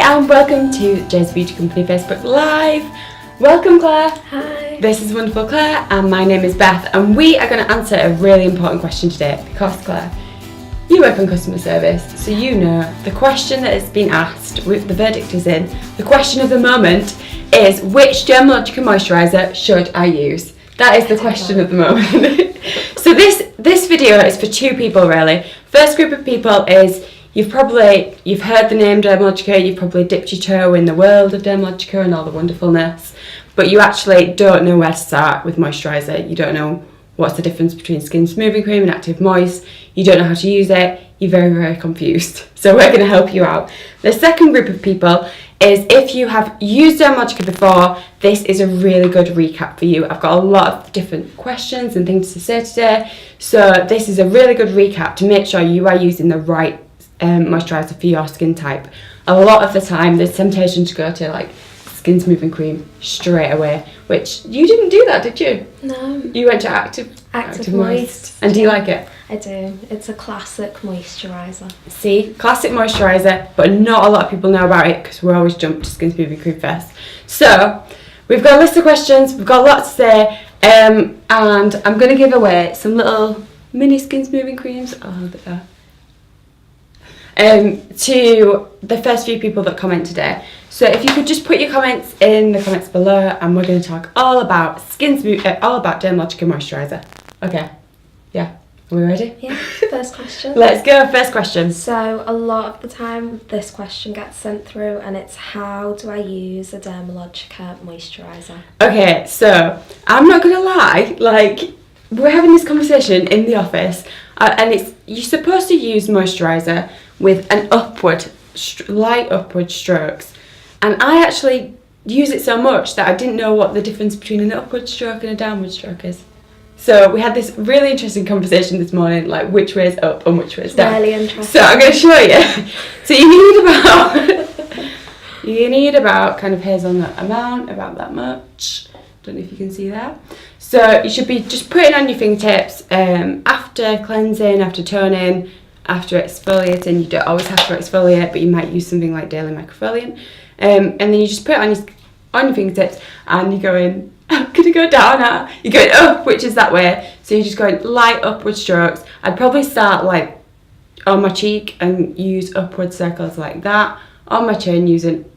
and welcome to Jay's Beauty Company Facebook Live. Welcome Claire. Hi. This is wonderful Claire and my name is Beth, and we are going to answer a really important question today because Claire, you work on customer service, so you know the question that has been asked, the verdict is in. The question of the moment is, which Dermalogica Moisturiser should I use? That is the question of the moment. So this video is for two people really. First group of people is you've heard the name Dermalogica, you've probably dipped your toe in the world of Dermalogica and all the wonderfulness, but you actually don't know where to start with moisturiser. You don't know what's the difference between skin smoothing cream and active moist. You don't know how to use it. You're very, very confused. So we're going to help you out. The second group of people is if you have used Demalogica before, this is a really good recap for you. I've got a lot of different questions and things to say today. So this is a really good recap to make sure you are using the right moisturiser for your skin type. A lot of the time there's temptation to go to like skin smoothing cream straight away, which you didn't do that, did you? No. You went to active moist. And do you like it? I do. It's a classic moisturiser. See, classic moisturiser, but not a lot of people know about it because we always jump to skin smoothing cream first. So we've got a list of questions, we've got a lot to say, and I'm going to give away some little mini skin smoothing creams. Oh, there. To the first few people that comment today. So if you could just put your comments in the comments below, and we're going to talk all about all about Dermalogica Moisturiser. Okay, yeah, are we ready? Yeah, first question. Let's go, first question. So a lot of the time this question gets sent through and it's, how do I use a Dermalogica moisturiser? Okay, so I'm not going to lie, like we're having this conversation in the office and you're supposed to use moisturiser with an light upward strokes, and I actually use it so much that I didn't know what the difference between an upward stroke and a downward stroke is. So we had this really interesting conversation this morning, like which way is up and which way is down. Really interesting. So I'm going to show you. So you need about kind of hazelnut amount, about that much. Don't know if you can see that. So you should be just putting on your fingertips after cleansing, after toning, after exfoliating. You don't always have to exfoliate, but you might use something like daily microfoliant. And then you just put it on your fingertips, and you're going, I'm going to go down now. You're going up, which is that way. So you're just going light upward strokes. I'd probably start like on my cheek and use upward circles like that. On my chin using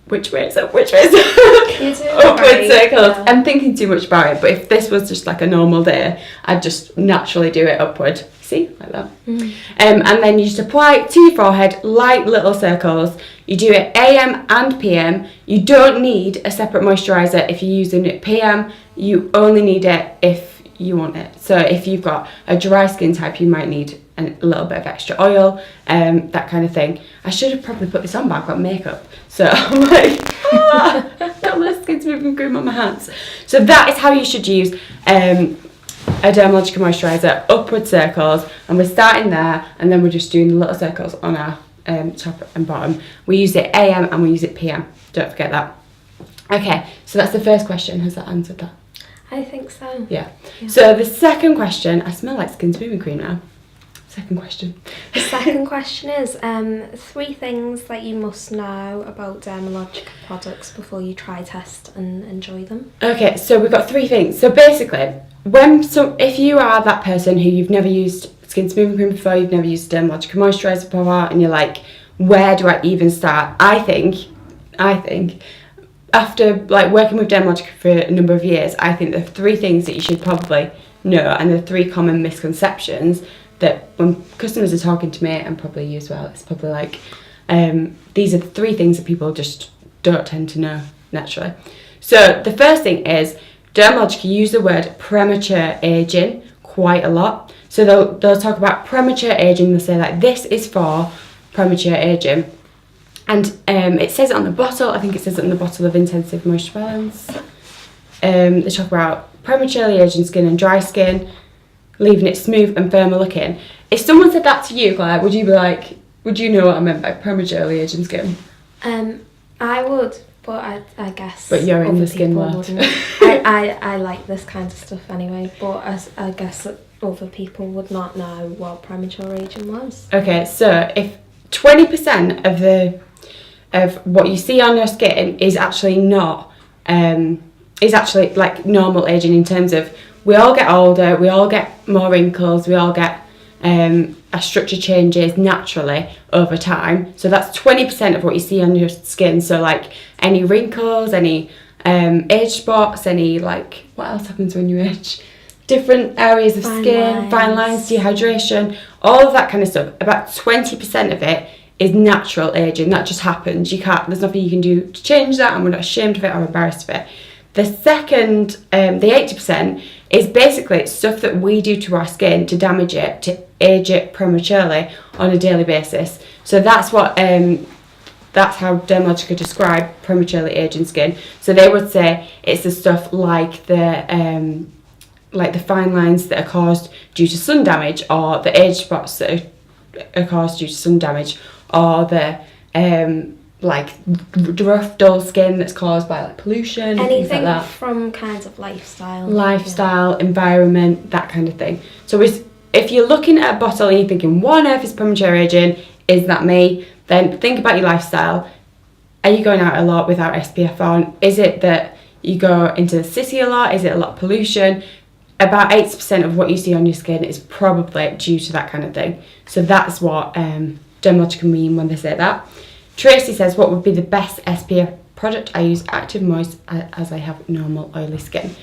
which way is up, which way is up. Upward circles. Yeah. I'm thinking too much about it, but if this was just like a normal day, I'd just naturally do it upward. See, like that. And then you just apply it to your forehead, light little circles. You do it AM and PM. You don't need a separate moisturiser if you're using it PM. You only need it if you want it. So if you've got a dry skin type, you might need a little bit of extra oil, that kind of thing. I should have probably put this on, but I've got makeup. So I'm like, got my skin smoothing cream on my hands. So that is how you should use a Dermalogica moisturiser, upward circles, and we're starting there, and then we're just doing little circles on our top and bottom. We use it AM and we use it PM. Don't forget that. Okay, so that's the first question. Has that answered that? I think so. Yeah. So the second question, I smell like skin smoothing cream now. Second question. The second question is 3 things that you must know about Dermalogica products before you try, test and enjoy them. Okay, so we've got 3 things. So basically, if you are that person who you've never used skin smoothing cream before, you've never used Dermalogica moisturiser before, and you're like, where do I even start? I think after like working with Dermalogica for a number of years, I think there are 3 things that you should probably know, and the 3 common misconceptions that when customers are talking to me, and probably you as well, it's probably like, these are the 3 things that people just don't tend to know naturally. So the first thing is, Dermalogica use the word premature aging quite a lot. So they'll talk about premature aging, they'll say like, this is for premature aging. And it says it on the bottle, I think it says it on the bottle of Intensive Moisture Balance. They talk about prematurely aging skin and dry skin, leaving it smooth and firmer looking. If someone said that to you, Claire, would you be like, would you know what I meant by prematurely aging skin? I would, but I guess. But you're in the skin world. I like this kind of stuff anyway, but I guess that other people would not know what premature aging was. Okay, so if 20% of the of what you see on your skin is actually not, is actually like normal aging in terms of we all get older, we all get more wrinkles, we all get our structure changes naturally over time. So that's 20% of what you see on your skin. So like any wrinkles, any age spots, any like, what else happens when you age? Different areas of skin, fine lines, dehydration, all of that kind of stuff. About 20% of it is natural aging. That just happens. There's nothing you can do to change that, and we're not ashamed of it or embarrassed of it. The second, the 80%, is basically stuff that we do to our skin to damage it, to age it prematurely on a daily basis. So that's what, that's how Dermalogica describe prematurely aging skin. So they would say it's the stuff like the fine lines that are caused due to sun damage, or the age spots that are caused due to sun damage, or the like rough, dull skin that's caused by like pollution, anything things like that. From kinds of lifestyle, environment, that kind of thing. So if you're looking at a bottle and you're thinking, what on earth is premature aging? Is that me? Then think about your lifestyle. Are you going out a lot without SPF on? Is it that you go into the city a lot? Is it a lot of pollution? About 80% of what you see on your skin is probably due to that kind of thing. So that's what Dermalogica mean when they say that. Tracy says, what would be the best SPF product? I use Active Moist as I have normal oily skin.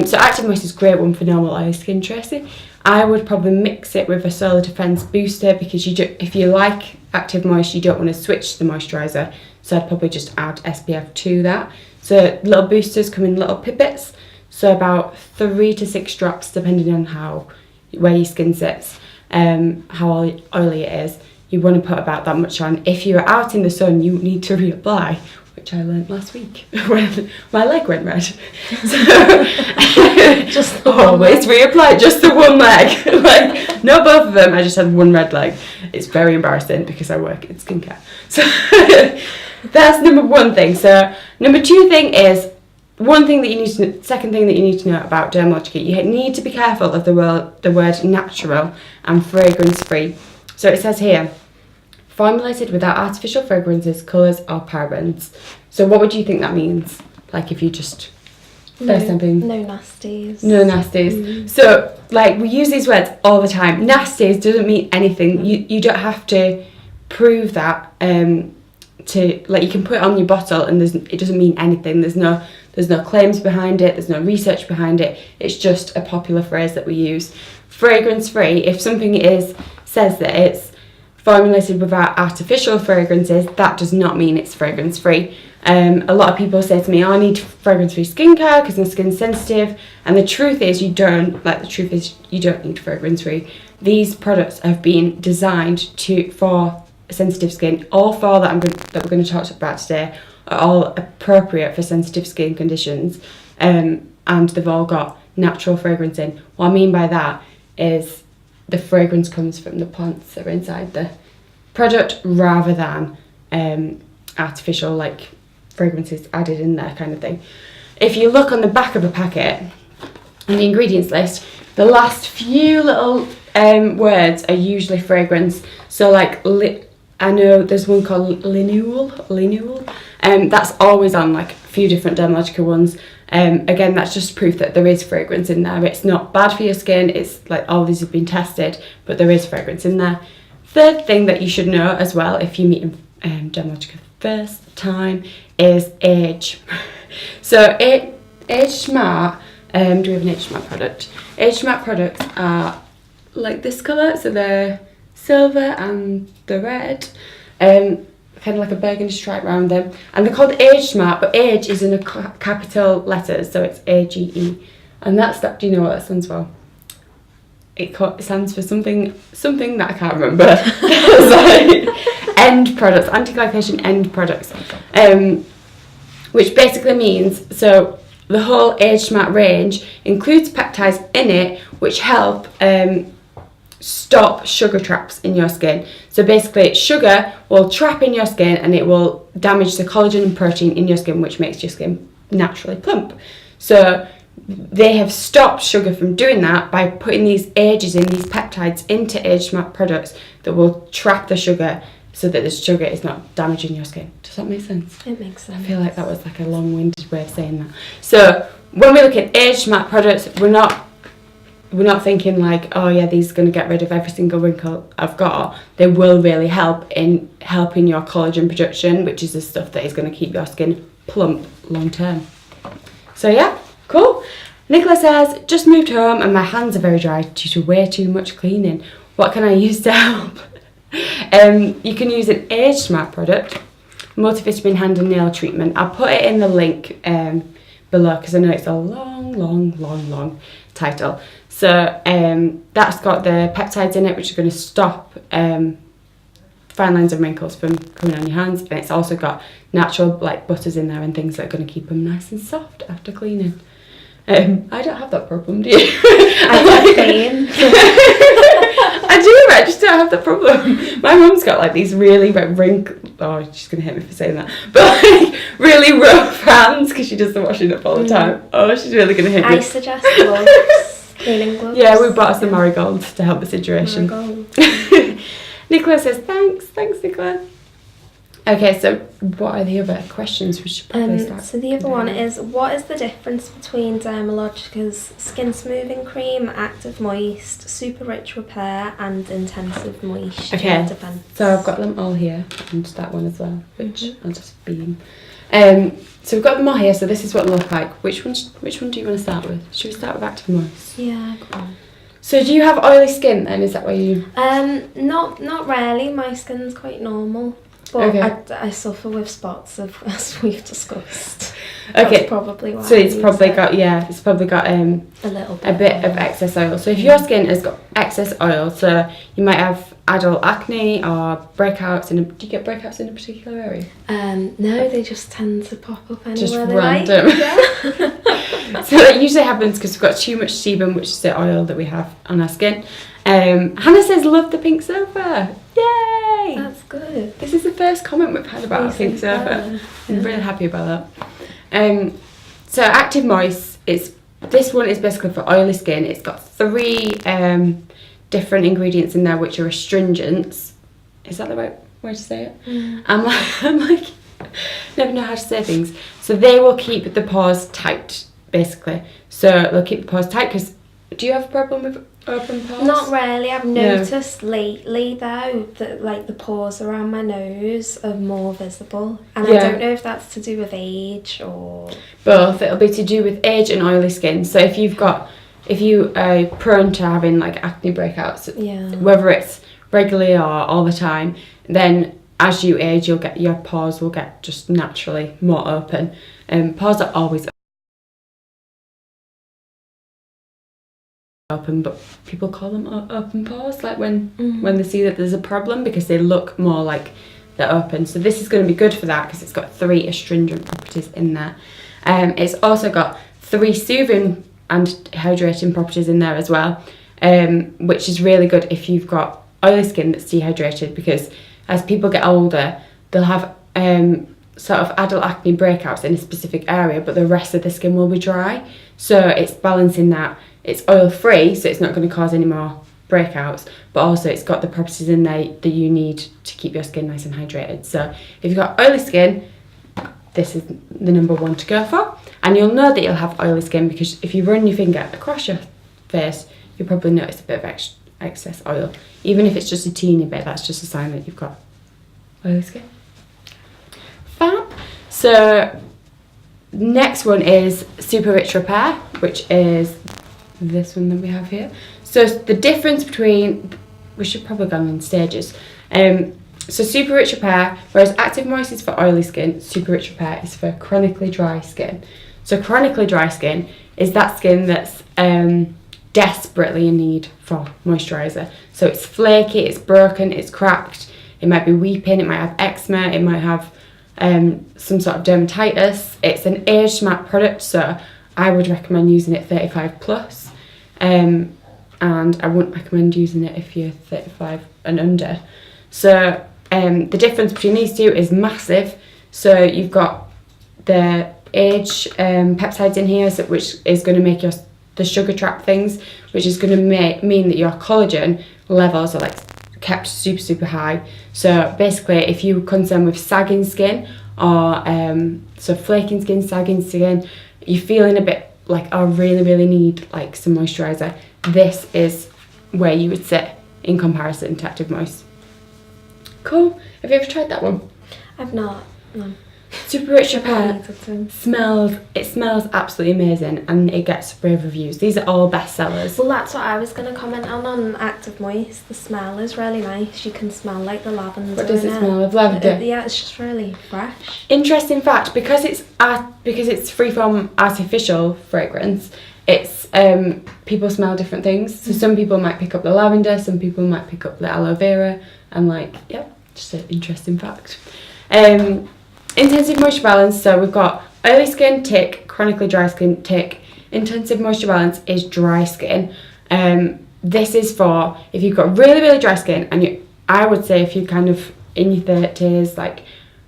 So Active Moist is a great one for normal oily skin, Tracy. I would probably mix it with a Solar Defense booster, because if you like Active Moist, you don't want to switch to the moisturiser. So I'd probably just add SPF to that. So little boosters come in little pipets. So about 3 to 6 drops, depending on where your skin sits, how oily it is. You want to put about that much on. If you're out in the sun, you need to reapply, which I learned last week when my leg went red. So just always reapply, just the one leg. Like, not both of them, I just had one red leg. It's very embarrassing because I work in skincare. So that's number one thing. So number two thing is, second thing that you need to know about Dermalogica, you need to be careful of the word natural and fragrance free. So it says here, formulated without artificial fragrances, colours or parabens. So what would you think that means? Like if you just... No nasties. No nasties. So like we use these words all the time. Nasties doesn't mean anything. You don't have to prove that to, like, you can put it on your bottle and it doesn't mean anything. There's no claims behind it, there's no research behind it. It's just a popular phrase that we use. Fragrance free, if something says that it's formulated without artificial fragrances, that does not mean it's fragrance free. A lot of people say to me, I need fragrance free skincare because my skin's sensitive, and the truth is you don't need fragrance free. These products have been designed for sensitive skin. All four that we're going to talk about today are all appropriate for sensitive skin conditions, and they've all got natural fragrance in. What I mean by that is the fragrance comes from the plants that are inside the product rather than artificial like fragrances added in there kind of thing. If you look on the back of a packet on the ingredients list, the last few little words are usually fragrance. So like I know there's one called linule. That's always on like a few different Dermalogica ones. Again, that's just proof that there is fragrance in there. It's not bad for your skin. It's like all these have been tested, but there is fragrance in there. Third thing that you should know as well, if you meet Demalogica first time, is age. So Age Smart, do we have an Age Smart product? Age Smart products are like this colour, so they're silver and the red, kind of like a burgundy stripe around them, and they're called Age Smart, but age is in a capital letters, so it's AGE, and do you know what that stands for? It stands for something that I can't remember. It's like end products, anti-glycation end products, which basically means, so the whole Age Smart range includes peptides in it which help stop sugar traps in your skin. So basically sugar will trap in your skin and it will damage the collagen and protein in your skin, which makes your skin naturally plump. So they have stopped sugar from doing that by putting these peptides into Age Smart products that will trap the sugar so that the sugar is not damaging your skin. Does that make sense? It makes sense. I feel like that was like a long-winded way of saying that. So when we look at age smart products, we're not thinking like, oh yeah, these are going to get rid of every single wrinkle I've got. They will really help in helping your collagen production, which is the stuff that is going to keep your skin plump long term. So yeah, cool. Nicola says, just moved home and my hands are very dry due to way too much cleaning. What can I use to help? You can use an age smart product, multivitamin hand and nail treatment. I'll put it in the link below because I know it's a long title. So that's got the peptides in it, which are going to stop fine lines and wrinkles from coming on your hands, and it's also got natural like butters in there and things that are going to keep them nice and soft after cleaning. I don't have that problem, do you? I like clean. I do, I just don't have that problem. My mum's got like these really oh, she's going to hit me for saying that, but like really rough hands because she does the washing up all the time. Oh, she's really going to hit me. I suggest gloves, cleaning gloves. Yeah, we bought us the marigold to help the situation. Nicola says, thanks Nicola. Okay, so what are the other questions we should probably start? So the other one is, what is the difference between Dermalogica's Skin Smoothing Cream, Active Moist, Super Rich Repair and Intensive Moisture Defense? So I've got them all here, and that one as well, which I'll just beam. So we've got them all here, so this is what they look like. Which one do you want to start with? Should we start with Active Moist? Yeah, go on. So do you have oily skin then? Is that why you... Not really. My skin's quite normal. But okay. I suffer with spots, as we've discussed. Okay. That's probably why. So it's probably got a bit of excess oil. So if your skin has got excess oil, so you might have adult acne or breakouts. Do you get breakouts in a particular area? No, they just tend to pop up anywhere. Just random. Yeah. So that usually happens because we've got too much sebum, which is the oil that we have on our skin. Hannah says, love the pink sofa. Yay! That's good. This is the first comment we've had about our pink sofa. I'm really happy about that. So Active Moist, this one is basically for oily skin. It's got 3 different ingredients in there which are astringents. Is that the right way to say it? I'm like never know how to say things. So they will keep the pores tight, basically. So they'll keep the pores tight because... Do you have a problem with open pores? Not really. I've noticed lately though that like the pores around my nose are more visible, and I don't know if that's to do with age or both. It'll be to do with age and oily skin. So if you are prone to having like acne breakouts, whether it's regularly or all the time, then as you age, your pores will get just naturally more open. Pores are always open, but people call them open pores, like when they see that there's a problem, because they look more like they're open. So this is going to be good for that because it's got 3 astringent properties in there. It's also got 3 soothing and hydrating properties in there as well, which is really good if you've got oily skin that's dehydrated, because as people get older they'll have sort of adult acne breakouts in a specific area, but the rest of the skin will be dry. So it's balancing that. It's oil free, so it's not going to cause any more breakouts, but also it's got the properties in there that you need to keep your skin nice and hydrated. So if you've got oily skin, this is the number 1 to go for. And you'll know that you'll have oily skin because if you run your finger across your face, you'll probably notice a bit of excess oil. Even if it's just a teeny bit, that's just a sign that you've got oily skin. Fab. So next one is Super Rich Repair, which is this one that we have here. So the difference between, we should probably go in stages. So Super Rich Repair, whereas Active Moist is for oily skin, Super Rich Repair is for chronically dry skin. So chronically dry skin is that skin that's desperately in need for moisturiser. So it's flaky, it's broken, it's cracked, it might be weeping, it might have eczema, it might have some sort of dermatitis. It's an age smart product, so I would recommend using it 35 plus. And I wouldn't recommend using it if you're 35 and under. So the difference between these two is massive. So you've got the age peptides in here, which is going to make the sugar trap things, which is going to mean that your collagen levels are like kept super high. So basically, if you're concerned with sagging skin or so flaking skin, sagging skin, you're feeling a bit like, I really need like some moisturiser, this is where you would sit in comparison to Active Moist. Cool. Have you ever tried that one? I've not. No. Super Rich Repair smells absolutely amazing, and it gets rave reviews. These are all bestsellers. Well, that's what I was going to comment on Active Moist. The smell is really nice. You can smell like the lavender. What does it smell of? Lavender? Yeah, it's just really fresh. Interesting fact, because it's free from artificial fragrance, it's people smell different things. So some people might pick up the lavender, some people might pick up the aloe vera, and like, yep, just an interesting fact. Intensive moisture balance, so we've got oily skin, tick, chronically dry skin, tick. Intensive moisture balance is dry skin. This is for if you've got really dry skin, and I would say if you're kind of in your 30s, like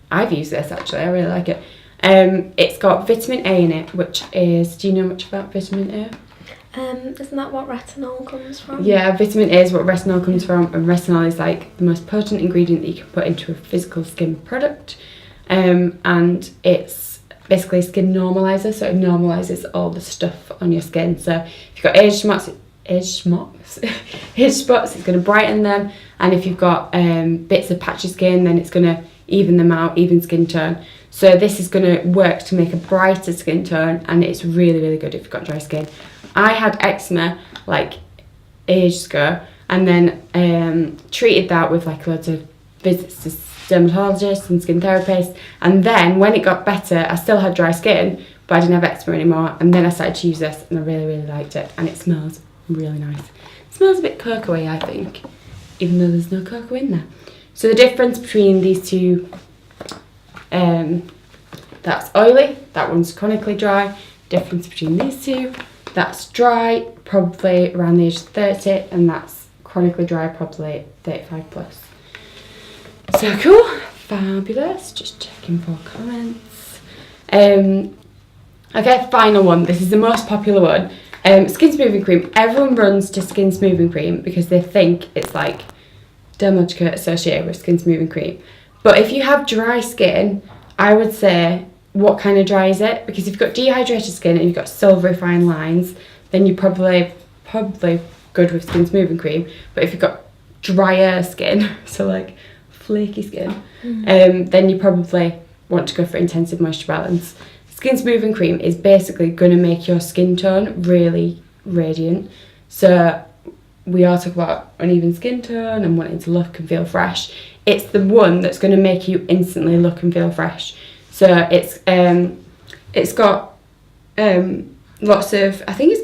I've used this actually, I really like it. It's got vitamin A in it, which is, do you know much about vitamin A? Isn't that what retinol comes from? Yeah, vitamin A is what retinol comes from, and retinol is like the most potent ingredient that you can put into a physical skin product. And it's basically a skin normalizer, so it normalizes all the stuff on your skin. So if you've got age spots, it's going to brighten them, and if you've got bits of patchy skin, then it's going to even them out, even skin tone. So this is going to work to make a brighter skin tone, and it's really good if you've got dry skin. I had eczema like ages ago, and then treated that with like loads of visits to dermatologists and skin therapists, and then when it got better, I still had dry skin, but I didn't have eczema anymore, and then I started to use this, and I really liked it, and it smells really nice. It smells a bit cocoa-y, I think, even though there's no cocoa in there. So the difference between these two, that's oily, that one's chronically dry. Difference between these two, that's dry, probably around the age of 30, and that's chronically dry, probably 35 plus. So cool, fabulous, just checking for comments. Okay, final one, this is the most popular one. Skin smoothing cream. Everyone runs to skin smoothing cream because they think it's like Dermalogica associated with skin smoothing cream. But if you have dry skin, I would say, what kind of dry is it? Because if you've got dehydrated skin and you've got silvery fine lines, then you're probably good with skin smoothing cream. But if you've got drier skin, so like flaky skin, then you probably want to go for intensive moisture balance. Skin smoothing cream is basically going to make your skin tone really radiant. So we all talk about uneven skin tone and wanting to look and feel fresh. It's the one that's going to make you instantly look and feel fresh. So it's got lots of, I think it's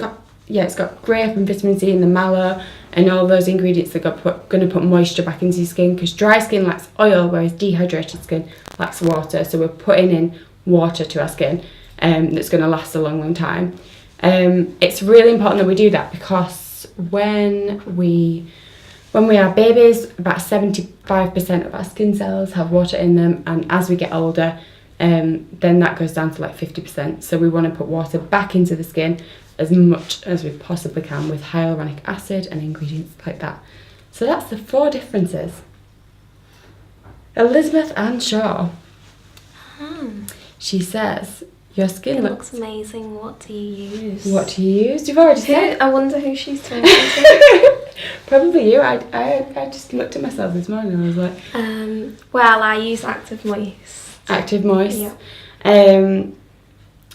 got grape and vitamin C and the mallow and all those ingredients that are going to put moisture back into your skin, because dry skin lacks oil, whereas dehydrated skin lacks water. So we're putting in water to our skin that's going to last a long time. It's really important that we do that, because when we are babies, about 75% of our skin cells have water in them, and as we get older, then that goes down to like 50%. So we want to put water back into the skin as much as we possibly can with hyaluronic acid and ingredients like that. So that's the 4 differences. Elizabeth Ann Shaw. She says, your skin looks amazing. What do you use? What do you use? You've already said. I wonder who she's talking to. Probably you. I just looked at myself this morning and I was like... well, I use Active Moist. Active Moist. Yeah.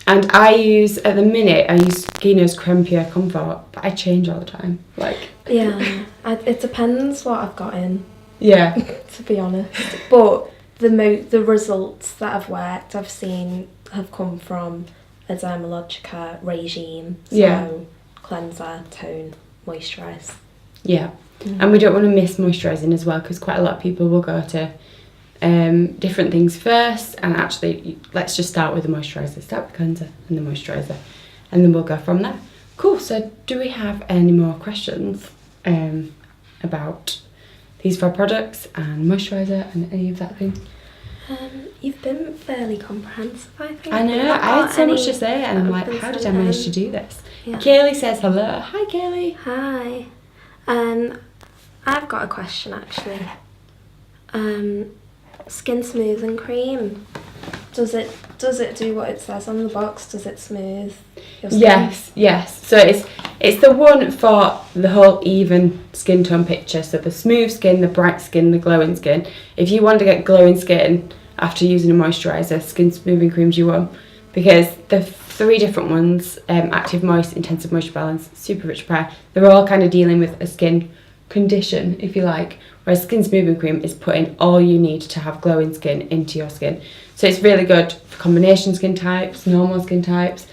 And I use, at the minute, I use Gino's Creme Pure Comfort, but I change all the time. Like... Yeah. It depends what I've got in. Yeah. To be honest. But the results that I've seen have come from a Demalogica regime. So cleanser, tone, moisturise. Yeah. And we don't want to miss moisturising as well, because quite a lot of people will go to different things first, and actually let's just start with the moisturiser. Start with the cleanser and the moisturiser, and then we'll go from there. Cool. So do we have any more questions about these 4 products and moisturiser and any of that thing? You've been fairly comprehensive, I think. I know, I had so much to say, and I'm like, how did I manage to do this? Yeah. Kaylee says hello. Hi, Kaylee. Hi. I've got a question actually. Skin smoothing cream. Does it do what it says on the box? Does it smooth your skin? Yes. So it's the one for the whole even skin tone picture. So the smooth skin, the bright skin, the glowing skin. If you want to get glowing skin after using a moisturiser, skin smoothing creams you want, because the 3 different ones, active, moist, intensive moisture balance, super rich repair, they're all kind of dealing with a skin condition, if you like, whereas skin smoothing cream is putting all you need to have glowing skin into your skin. So it's really good for combination skin types, normal skin types,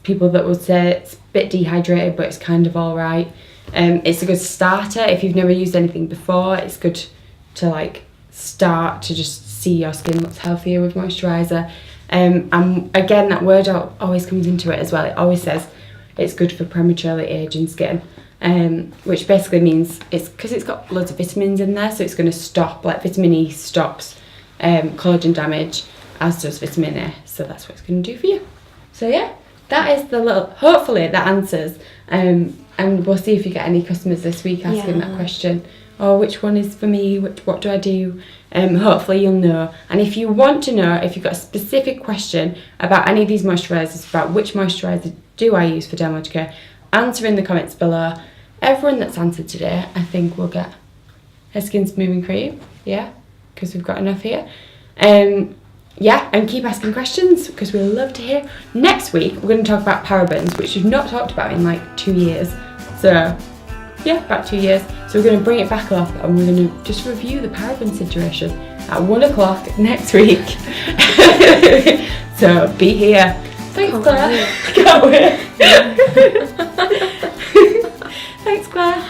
people that would say it's a bit dehydrated but it's kind of alright. It's a good starter if you've never used anything before. It's good to like start to just see your skin looks healthier with moisturiser. And again, that word always comes into it as well. It always says it's good for prematurely aging skin, which basically means it's because it's got loads of vitamins in there, so it's going to stop, like vitamin E stops collagen damage, as does vitamin A, so that's what it's going to do for you. So yeah, that is the little, hopefully that answers, and we'll see if you get any customers this week asking that question, or which one is for me, what do I do. Hopefully you'll know, and if you want to know, if you've got a specific question about any of these moisturisers, about which moisturiser do I use for Dermalogica, answer in the comments below. Everyone that's answered today, I think, will get a skin smoothing cream, because we've got enough here. And keep asking questions, because we'll love to hear. Next week we're going to talk about parabens, which we've not talked about in like 2 years. So about 2 years. So we're going to bring it back up and we're going to just review the paraben situation at 1 o'clock next week. So be here. Thanks, Claire. Can't wait. Thanks, Claire.